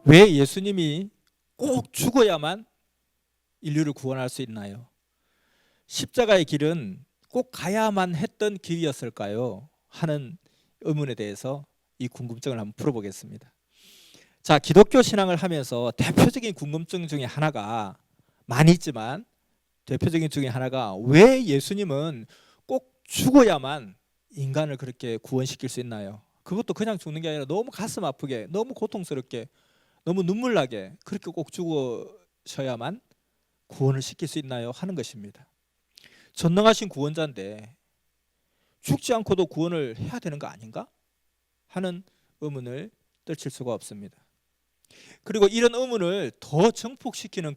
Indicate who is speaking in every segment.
Speaker 1: 왜 예수님이 꼭 죽어야만 인류를 구원할 수 있나요? 십자가의 길은 꼭 가야만 했던 길이었을까요? 하는 의문에 대해서 이 궁금증을 한번 풀어보겠습니다. 자, 기독교 신앙을 하면서 대표적인 궁금증 중에 하나가, 많이 있지만 대표적인 중에 하나가, 왜 예수님은 꼭 죽어야만 인간을 그렇게 구원시킬 수 있나요? 그것도 그냥 죽는 게 아니라 너무 가슴 아프게, 너무 고통스럽게, 너무 눈물 나게 그렇게 꼭 죽으셔야만 구원을 시킬 수 있나요? 하는 것입니다. 전능하신 구원자인데 죽지 않고도 구원을 해야 되는 거 아닌가? 하는 의문을 떨칠 수가 없습니다. 그리고 이런 의문을 더 증폭시키는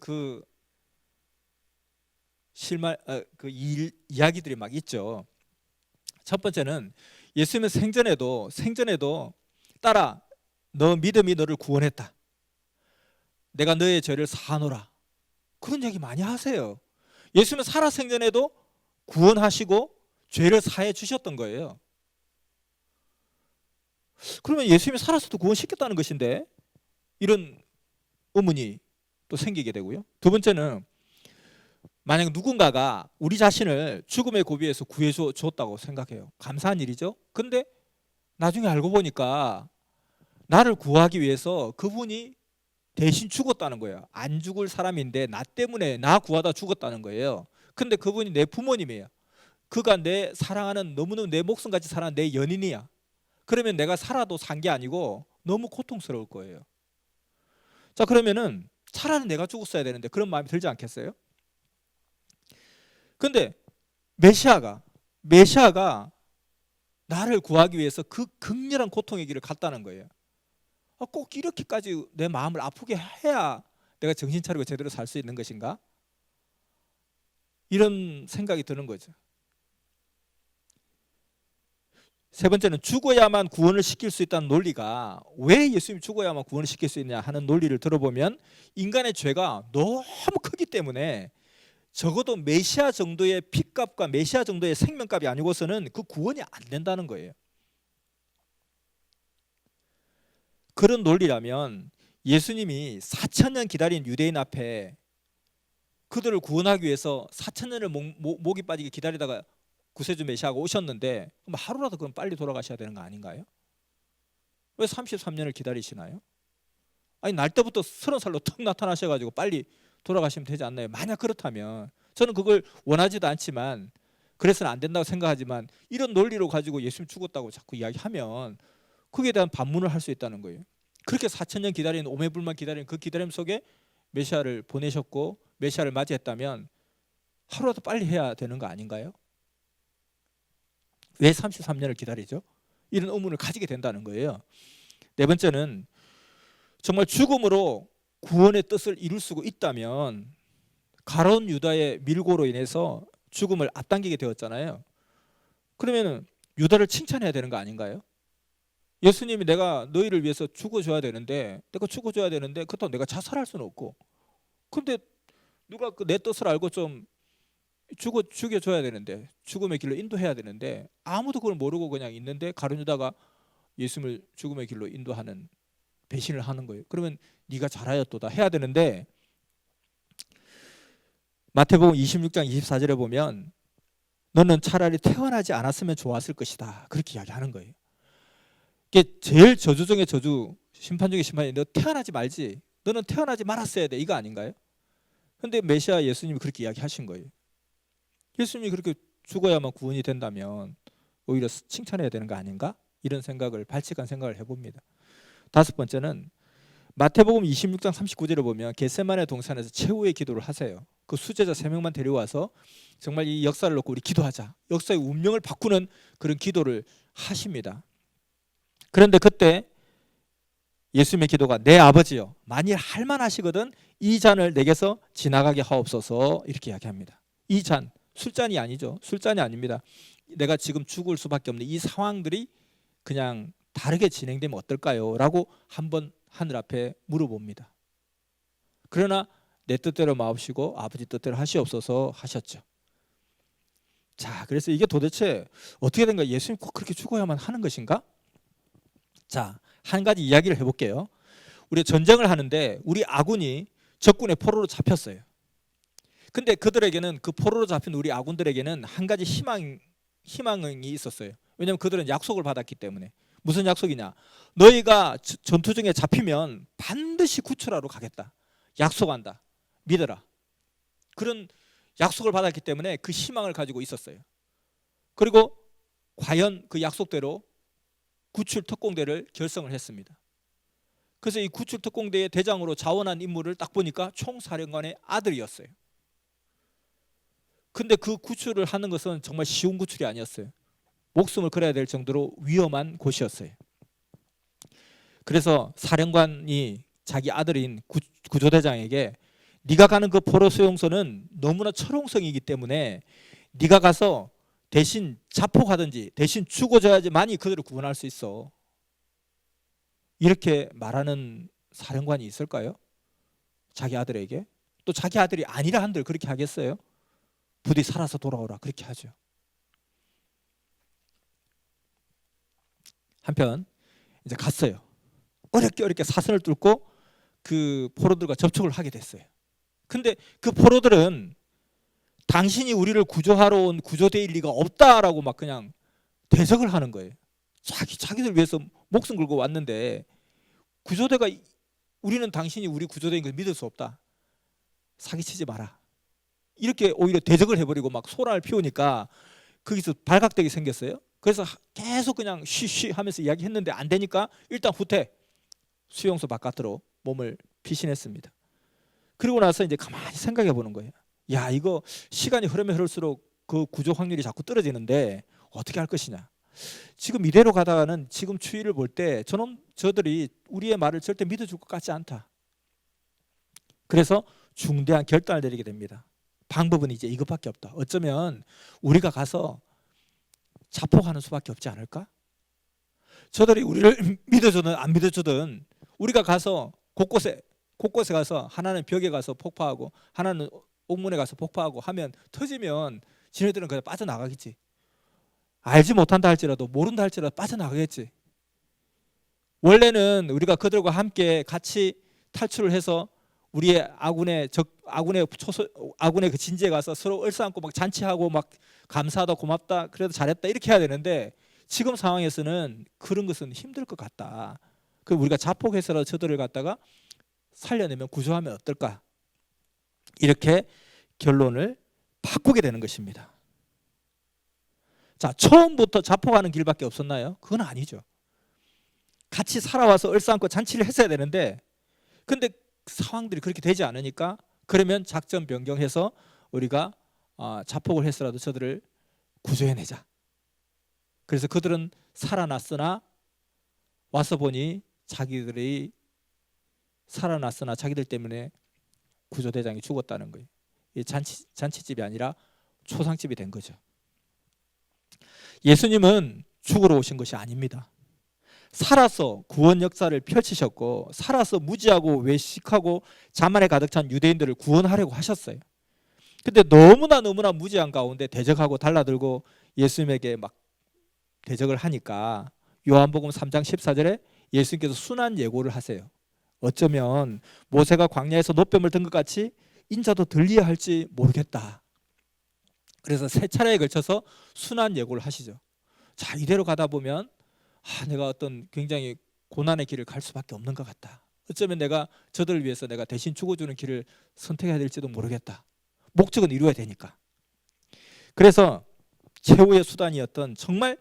Speaker 1: 이야기들이 막 있죠. 첫 번째는 예수님은 생전에도 딸아, 너 믿음이 너를 구원했다. 내가 너의 죄를 사하노라. 그런 얘기 많이 하세요. 예수님은 살아 생전에도 구원하시고 죄를 사해 주셨던 거예요. 그러면 예수님이 살아서도 구원시켰다는 것인데, 이런 의문이 또 생기게 되고요. 두 번째는, 만약 누군가가 우리 자신을 죽음의 고비에서 구해 줬다고 생각해요. 감사한 일이죠. 근데 나중에 알고 보니까 나를 구하기 위해서 그분이 대신 죽었다는 거예요. 안 죽을 사람인데 나 때문에 나 구하다 죽었다는 거예요. 근데 그분이 내 부모님이에요. 그가 내 사랑하는, 너무너무 내 목숨같이 사랑하는 내 연인이야. 그러면 내가 살아도 산 게 아니고 너무 고통스러울 거예요. 자, 그러면은 차라리 내가 죽었어야 되는데, 그런 마음이 들지 않겠어요? 근데 메시아가 나를 구하기 위해서 그 극렬한 고통의 길을 갔다는 거예요. 꼭 이렇게까지 내 마음을 아프게 해야 내가 정신 차리고 제대로 살 수 있는 것인가? 이런 생각이 드는 거죠. 세 번째는, 죽어야만 구원을 시킬 수 있다는 논리가, 왜 예수님이 죽어야만 구원을 시킬 수 있냐 하는 논리를 들어보면, 인간의 죄가 너무 크기 때문에 적어도 메시아 정도의 피값과 메시아 정도의 생명값이 아니고서는 그 구원이 안 된다는 거예요. 그런 논리라면 예수님이 4,000년 기다린 유대인 앞에 그들을 구원하기 위해서 4,000년을 목이 빠지게 기다리다가 구세주 메시아가 오셨는데, 그럼 하루라도 그럼 빨리 돌아가셔야 되는 거 아닌가요? 왜 33년을 기다리시나요? 아니, 날 때부터 30살로 턱 나타나셔가지고 빨리 돌아가시면 되지 않나요? 만약 그렇다면, 저는 그걸 원하지도 않지만, 그래서는 안 된다고 생각하지만, 이런 논리로 가지고 예수님 죽었다고 자꾸 이야기하면 거기에 대한 반문을 할 수 있다는 거예요. 그렇게 4,000년 기다린, 오매불만 기다린 그 기다림 속에 메시아를 보내셨고 메시아를 맞이했다면 하루라도 빨리 해야 되는 거 아닌가요? 왜 33년을 기다리죠? 이런 의문을 가지게 된다는 거예요. 네 번째는, 정말 죽음으로 구원의 뜻을 이룰 수 있다면 가룟 유다의 밀고로 인해서 죽음을 앞당기게 되었잖아요. 그러면 유다를 칭찬해야 되는 거 아닌가요? 예수님이 내가 너희를 위해서 죽어줘야 되는데, 그렇다고 내가 자살할 수는 없고, 근데 누가 내 뜻을 알고 좀 죽여줘야 되는데, 죽음의 길로 인도해야 되는데, 아무도 그걸 모르고 그냥 있는데 가룟 유다가 예수님을 죽음의 길로 인도하는, 배신을 하는 거예요. 그러면 네가 잘하였도다 해야 되는데, 마태복음 26장 24절에 보면 너는 차라리 태어나지 않았으면 좋았을 것이다, 그렇게 이야기하는 거예요. 이게 제일 저주 중에 저주, 심판 중에 심판인데, 너 태어나지 말지, 너는 태어나지 말았어야 돼, 이거 아닌가요? 근데 메시아 예수님이 그렇게 이야기하신 거예요. 예수님이 그렇게 죽어야만 구원이 된다면 오히려 칭찬해야 되는 거 아닌가? 이런 생각을, 발칙한 생각을 해봅니다. 다섯 번째는, 마태복음 26장 39절을 보면 겟세마네 동산에서 최후의 기도를 하세요. 그 수제자 3명만 데려와서 정말 이 역사를 놓고 우리 기도하자, 역사의 운명을 바꾸는 그런 기도를 하십니다. 그런데 그때 예수님의 기도가, 내 아버지여, 만일 할만하시거든 이 잔을 내게서 지나가게 하옵소서, 이렇게 이야기합니다. 이 잔, 술잔이 아니죠. 술잔이 아닙니다. 내가 지금 죽을 수밖에 없는 이 상황들이 그냥 다르게 진행되면 어떨까요? 라고 한번 하늘 앞에 물어봅니다. 그러나 내 뜻대로 마옵시고 아버지 뜻대로 하시옵소서 하셨죠. 자, 그래서 이게 도대체 어떻게 된 거야? 예수님 꼭 그렇게 죽어야만 하는 것인가? 자, 한 가지 이야기를 해볼게요. 우리 전쟁을 하는데 우리 아군이 적군의 포로로 잡혔어요. 근데 그들에게는, 그 포로로 잡힌 우리 아군들에게는 한 가지 희망이 있었어요. 왜냐하면 그들은 약속을 받았기 때문에. 무슨 약속이냐? 너희가 전투 중에 잡히면 반드시 구출하러 가겠다. 약속한다. 믿어라. 그런 약속을 받았기 때문에 그 희망을 가지고 있었어요. 그리고 과연 그 약속대로 구출 특공대를 결성을 했습니다. 그래서 이 구출 특공대의 대장으로 자원한 인물을 딱 보니까 총사령관의 아들이었어요. 근데 그 구출을 하는 것은 정말 쉬운 구출이 아니었어요. 목숨을 걸어야 될 정도로 위험한 곳이었어요. 그래서 사령관이 자기 아들인 구조대장에게 네가 가는 그 포로 수용소는 너무나 철옹성이기 때문에 네가 가서 대신 자폭하든지 대신 죽어줘야지만이 그들을 구원할 수 있어. 이렇게 말하는 사령관이 있을까요? 자기 아들에게. 또 자기 아들이 아니라 한들 그렇게 하겠어요? 부디 살아서 돌아오라 그렇게 하죠. 한편 이제 갔어요. 어렵게 사선을 뚫고 그 포로들과 접촉을 하게 됐어요. 근데 그 포로들은 당신이 우리를 구조하러 온 구조대일 리가 없다라고 막 그냥 대적을 하는 거예요. 자기들 위해서 목숨 걸고 왔는데 구조대가, 우리는 당신이 우리 구조대인 걸 믿을 수 없다. 사기치지 마라. 이렇게 오히려 대적을 해버리고 막 소란을 피우니까 거기서 발각되게 생겼어요. 그래서 계속 그냥 쉬쉬 하면서 이야기했는데 안 되니까 일단 후퇴, 수용소 바깥으로 몸을 피신했습니다. 그리고 나서 이제 가만히 생각해 보는 거예요. 야, 이거 시간이 흐르면 흐를수록 그 구조 확률이 자꾸 떨어지는데 어떻게 할 것이냐. 지금 이대로 가다가는 지금 추이를 볼 때 저들이 우리의 말을 절대 믿어줄 것 같지 않다. 그래서 중대한 결단을 내리게 됩니다. 방법은 이제 이것밖에 없다. 어쩌면 우리가 가서 자폭하는 수밖에 없지 않을까? 저들이 우리를 믿어주든 안 믿어주든 우리가 가서 곳곳에 가서 하나는 벽에 가서 폭파하고 하나는 옥문에 가서 폭파하고 하면 터지면 지네들은 그냥 빠져나가겠지. 알지 못한다 할지라도 모른다 할지라도 빠져나가겠지. 원래는 우리가 그들과 함께 같이 탈출을 해서 우리의 아군의 그 진지에 가서 서로 얼싸안고 막 잔치하고 막 감사하다 고맙다 그래도 잘했다 이렇게 해야 되는데 지금 상황에서는 그런 것은 힘들 것 같다. 그 우리가 자폭해서라도 저들을 갖다가 살려내면 구조하면 어떨까? 이렇게 결론을 바꾸게 되는 것입니다. 자, 처음부터 자폭하는 길밖에 없었나요? 그건 아니죠. 같이 살아와서 얼싸안고 잔치를 했어야 되는데 근데 상황들이 그렇게 되지 않으니까 그러면 작전 변경해서 우리가 자폭을 해서라도 저들을 구조해내자. 그래서 그들은 살아났으나 와서 보니 자기들이 살아났으나 자기들 때문에 구조대장이 죽었다는 거예요. 이 잔치집이 아니라 초상집이 된 거죠. 예수님은 죽으러 오신 것이 아닙니다. 살아서 구원 역사를 펼치셨고 살아서 무지하고 외식하고 자만에 가득 찬 유대인들을 구원하려고 하셨어요. 근데 너무나 무지한 가운데 대적하고 달라들고 예수님에게 막 대적을 하니까 요한복음 3장 14절에 예수님께서 순한 예고를 하세요. 어쩌면 모세가 광야에서 노뱀을 든 것 같이 인자도 들려야 할지 모르겠다. 그래서 세 차례에 걸쳐서 순한 예고를 하시죠. 자, 이대로 가다 보면 내가 어떤 굉장히 고난의 길을 갈 수밖에 없는 것 같다. 어쩌면 내가 저들을 위해서 내가 대신 죽어주는 길을 선택해야 될지도 모르겠다. 목적은 이루어야 되니까. 그래서 최후의 수단이었던 정말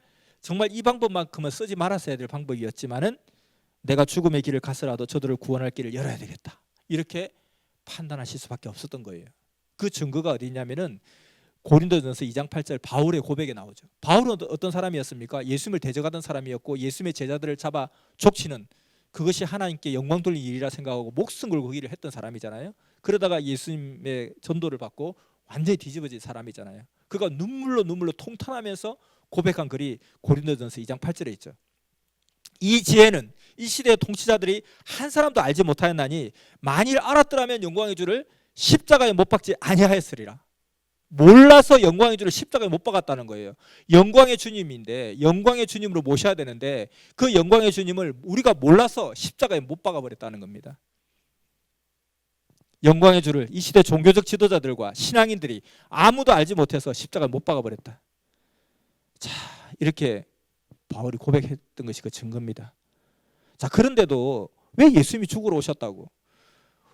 Speaker 1: 이 방법만큼은 쓰지 말았어야 될 방법이었지만은 내가 죽음의 길을 가서라도 저들을 구원할 길을 열어야 되겠다. 이렇게 판단하실 수밖에 없었던 거예요. 그 증거가 어디 있냐면은 고린도전서 2장 8절 바울의 고백에 나오죠. 바울은 어떤 사람이었습니까? 예수님을 대적하던 사람이었고 예수님의 제자들을 잡아 족치는 그것이 하나님께 영광 돌린 일이라 생각하고 목숨 걸고 그 일을 했던 사람이잖아요. 그러다가 예수님의 전도를 받고 완전히 뒤집어진 사람이잖아요. 그가 눈물로 통탄하면서 고백한 글이 고린도전서 2장 8절에 있죠. 이 지혜는 이 시대의 통치자들이 한 사람도 알지 못하였나니 만일 알았더라면 영광의 주를 십자가에 못 박지 아니하였으리라. 몰라서 영광의 주를 십자가에 못 박았다는 거예요. 영광의 주님인데 영광의 주님으로 모셔야 되는데 그 영광의 주님을 우리가 몰라서 십자가에 못 박아버렸다는 겁니다. 영광의 주를 이 시대 종교적 지도자들과 신앙인들이 아무도 알지 못해서 십자가에 못 박아버렸다. 자, 이렇게 바울이 고백했던 것이 그 증거입니다. 자, 그런데도 왜 예수님이 죽으러 오셨다고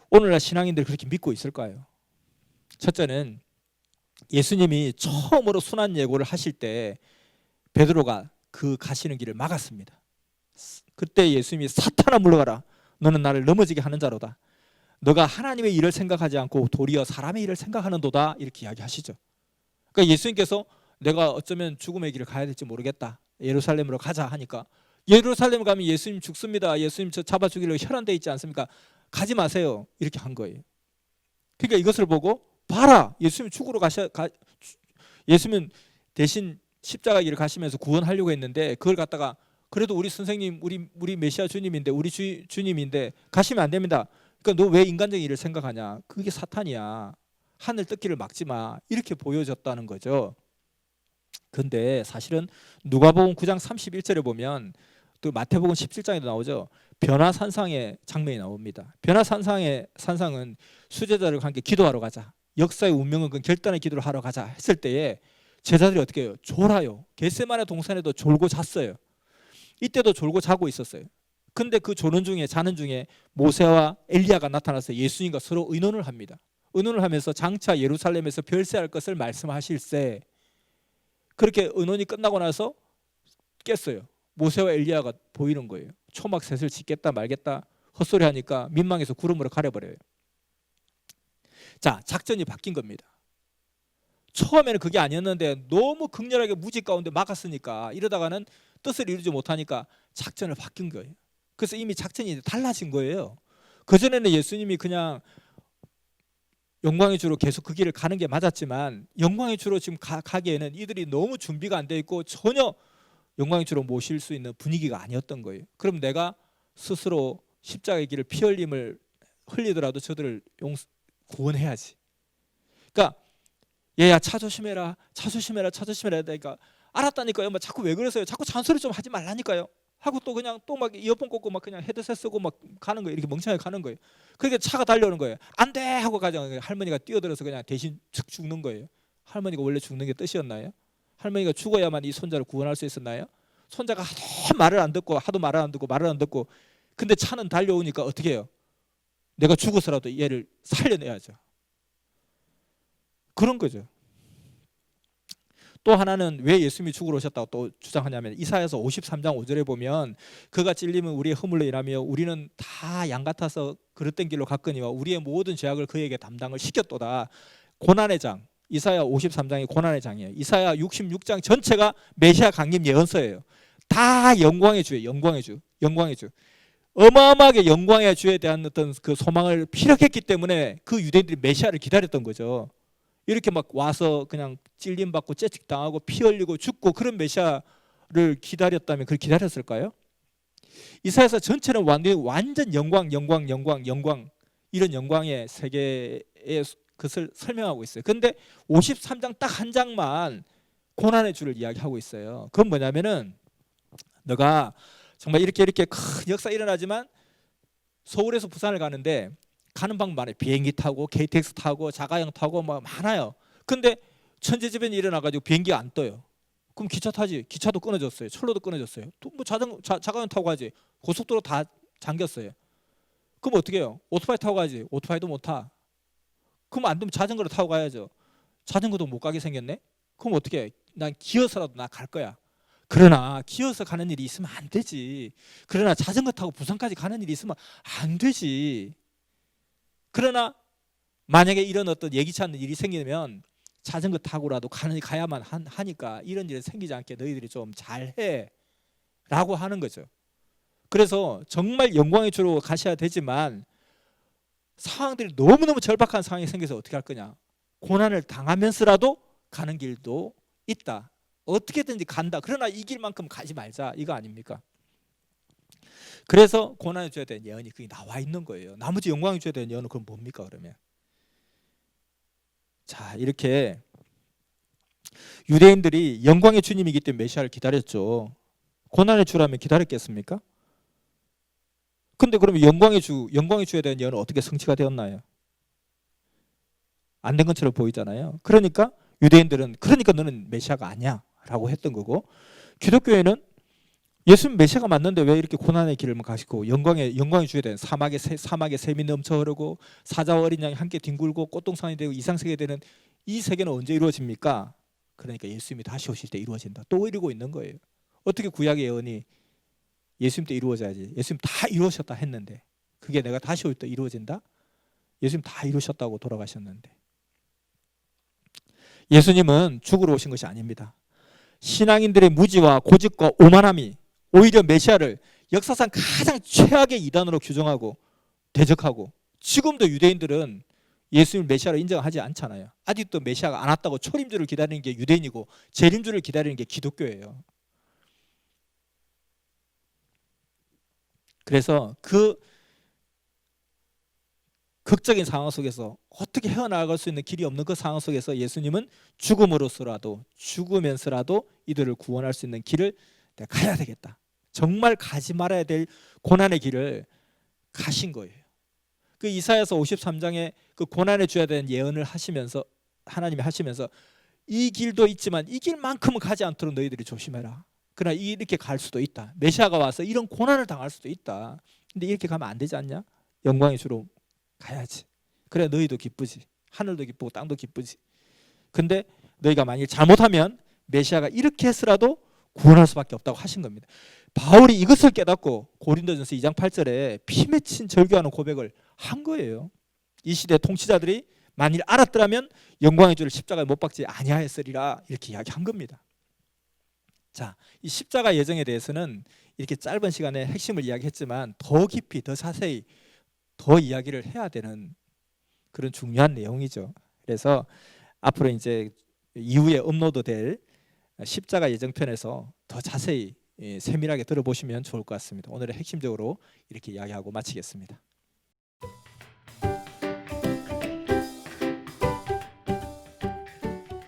Speaker 1: 오늘날 신앙인들이 그렇게 믿고 있을까요? 첫째는 예수님이 처음으로 순환 예고를 하실 때 베드로가 그 가시는 길을 막았습니다. 그때 예수님이 사탄아 물러가라, 너는 나를 넘어지게 하는 자로다. 너가 하나님의 일을 생각하지 않고 도리어 사람의 일을 생각하는도다, 이렇게 이야기하시죠. 그러니까 예수님께서 내가 어쩌면 죽음의 길을 가야 될지 모르겠다, 예루살렘으로 가자 하니까 예루살렘 가면 예수님 죽습니다, 예수님 저 잡아 죽이려고 혈안돼 있지 않습니까? 가지 마세요, 이렇게 한 거예요. 그러니까 이것을 보고 봐라, 예수님 죽으러 예수님은 대신 십자가 길을 가시면서 구원하려고 했는데 그걸 갖다가 그래도 우리 선생님, 우리 메시아 주님인데, 우리 주님인데 가시면 안 됩니다. 그러니까 너 왜 인간적인 일을 생각하냐, 그게 사탄이야, 하늘 뜯기를 막지 마, 이렇게 보여졌다는 거죠. 근데 사실은 누가복음 9장 31절에 보면 또 마태복음 17장에도 나오죠. 변화산상의 장면이 나옵니다. 변화산상의 산상은 수제자들과 함께 기도하러 가자, 역사의 운명은 그 결단의 기도를 하러 가자 했을 때에 제자들이 어떻게 해요? 졸아요. 겟세마네 동산에도 졸고 잤어요. 이때도 졸고 자고 있었어요. 근데 그 조는 중에, 자는 중에 모세와 엘리야가 나타나서 예수님과 서로 의논을 합니다. 의논을 하면서 장차 예루살렘에서 별세할 것을 말씀하실세. 그렇게 의논이 끝나고 나서 깼어요. 모세와 엘리야가 보이는 거예요. 초막 셋을 짓겠다 말겠다 헛소리 하니까 민망해서 구름으로 가려버려요. 자, 작전이 바뀐 겁니다. 처음에는 그게 아니었는데 너무 극렬하게 무지 가운데 막았으니까, 이러다가는 뜻을 이루지 못하니까 작전을 바뀐 거예요. 그래서 이미 작전이 달라진 거예요. 그전에는 예수님이 그냥 영광의 주로 계속 그 길을 가는 게 맞았지만 영광의 주로 지금 가기에는 이들이 너무 준비가 안 돼 있고 전혀 영광의 주로 모실 수 있는 분위기가 아니었던 거예요. 그럼 내가 스스로 십자가의 길을 피 흘리더라도 저들을 구원해야지. 그러니까 얘야 차 조심해라, 차 조심해라, 차 조심해라. 그러니까 알았다니까요. 막 자꾸 왜 그러세요? 자꾸 잔소리 좀 하지 말라니까요. 하고 또 그냥 또 막 이어폰 꽂고 막 그냥 헤드셋 쓰고 막 가는 거예요. 이렇게 멍청하게 가는 거예요. 그러니까 차가 달려오는 거예요. 안 돼 하고 가자. 할머니가 뛰어들어서 그냥 대신 툭 죽는 거예요. 할머니가 원래 죽는 게 뜻이었나요? 할머니가 죽어야만 이 손자를 구원할 수 있었나요? 손자가 하도 말을 안 듣고 말을 안 듣고 근데 차는 달려오니까 어떻게 해요? 내가 죽어서라도 얘를 살려내야죠. 그런 거죠. 또 하나는 왜 예수님이 죽으러 오셨다고 또 주장하냐면 이사야서 53장 5절에 보면 그가 찔림은 우리의 허물로 인하며 우리는 다 양 같아서 그릇된 길로 갔거니와 우리의 모든 죄악을 그에게 담당을 시켰도다. 고난의 장, 이사야 53장이 고난의 장이에요. 이사야 66장 전체가 메시아 강림 예언서예요. 다 영광의 주예요. 영광의 주, 영광의 주. 어마어마하게 영광의 주에 대한 어떤 그 소망을 피력했기 때문에 그 유대인들이 메시아를 기다렸던 거죠. 이렇게 막 와서 그냥 찔림받고 채찍당하고 피 흘리고 죽고 그런 메시아를 기다렸다면 그걸 기다렸을까요? 이사야서 전체는 완전 영광 이런 영광의 세계의 것을 설명하고 있어요. 그런데 53장 딱 한 장만 고난의 주를 이야기하고 있어요. 그건 뭐냐면은 너가 정말 이렇게 큰 역사 일어나지만 서울에서 부산을 가는데 가는 방법 많아요. 비행기 타고 KTX 타고 자가용 타고 뭐 많아요. 근데 천재지변이 일어나가지고 비행기가 안 떠요. 그럼 기차 타지. 기차도 끊어졌어요. 철로도 끊어졌어요. 또 뭐 자가용 타고 가지. 고속도로 다 잠겼어요. 그럼 어떻게 해요? 오토바이 타고 가지. 오토바이도 못 타. 그럼 안 되면 자전거를 타고 가야죠. 자전거도 못 가게 생겼네. 그럼 어떻게 해? 난 기어서라도 나 갈 거야. 그러나 기어서 가는 일이 있으면 안 되지. 그러나 자전거 타고 부산까지 가는 일이 있으면 안 되지. 그러나 만약에 이런 어떤 예기치 않는 일이 생기면 자전거 타고라도 가야만 하니까 이런 일이 생기지 않게 너희들이 좀 잘해 라고 하는 거죠. 그래서 정말 영광의 주로 가셔야 되지만 상황들이 너무너무 절박한 상황이 생겨서 어떻게 할 거냐, 고난을 당하면서라도 가는 길도 있다. 어떻게든지 간다. 그러나 이 길만큼 가지 말자, 이거 아닙니까? 그래서 고난의 주에 대한 예언이 그게 나와 있는 거예요. 나머지 영광의 주에 대한 예언은 그럼 뭡니까 그러면? 자, 이렇게 유대인들이 영광의 주님이기 때문에 메시아를 기다렸죠. 고난의 주라면 기다렸겠습니까? 근데 그러면 영광의 주에 대한 예언은 어떻게 성취가 되었나요? 안 된 것처럼 보이잖아요. 그러니까 유대인들은 그러니까 너는 메시아가 아니야 라고 했던 거고, 기독교회는 예수님 메시아가 맞는데 왜 이렇게 고난의 길을 가시고 영광의 주에 대한 사막에 샘이 넘쳐 흐르고 사자와 어린 양이 함께 뒹굴고 꽃동산이 되고 이상세계 되는 이 세계는 언제 이루어집니까? 그러니까 예수님이 다시 오실 때 이루어진다. 또 이루고 있는 거예요. 어떻게 구약의 예언이 예수님 때 이루어져야지. 예수님 다 이루셨다 했는데 그게 내가 다시 올 때 이루어진다? 예수님 다 이루셨다고 돌아가셨는데. 예수님은 죽으러 오신 것이 아닙니다. 신앙인들의 무지와 고집과 오만함이 오히려 메시아를 역사상 가장 최악의 이단으로 규정하고 대적하고, 지금도 유대인들은 예수님을 메시아로 인정하지 않잖아요. 아직도 메시아가 안 왔다고 초림주를 기다리는 게 유대인이고 재림주를 기다리는 게 기독교예요. 그래서 그 극적인 상황 속에서 어떻게 헤어나갈 수 있는 길이 없는 그 상황 속에서 예수님은 죽으면서라도 이들을 구원할 수 있는 길을 내가 가야 되겠다. 정말 가지 말아야 될 고난의 길을 가신 거예요. 그 이사야서 53장에 그 고난의 주에 대한 예언을 하시면서 하나님이 하시면서 이 길도 있지만 이 길만큼은 가지 않도록 너희들이 조심해라. 그러나 이렇게 갈 수도 있다. 메시아가 와서 이런 고난을 당할 수도 있다. 근데 이렇게 가면 안 되지 않냐? 영광의 주로 가야지. 그래 너희도 기쁘지. 하늘도 기쁘고 땅도 기쁘지. 근데 너희가 만일 잘못하면 메시아가 이렇게 해서라도 구원할 수밖에 없다고 하신 겁니다. 바울이 이것을 깨닫고 고린도전서 2장 8절에 피 맺힌 절규하는 고백을 한 거예요. 이 시대 통치자들이 만일 알았더라면 영광의 주를 십자가에 못 박지 아니하였으리라 이렇게 이야기한 겁니다. 자, 이 십자가 예정에 대해서는 이렇게 짧은 시간에 핵심을 이야기했지만 더 깊이 더 자세히 더 이야기를 해야 되는 그런 중요한 내용이죠. 그래서 앞으로 이제 이후에 업로드될 십자가 예정편에서 더 자세히 세밀하게 들어보시면 좋을 것 같습니다. 오늘은 핵심적으로 이렇게 이야기하고 마치겠습니다.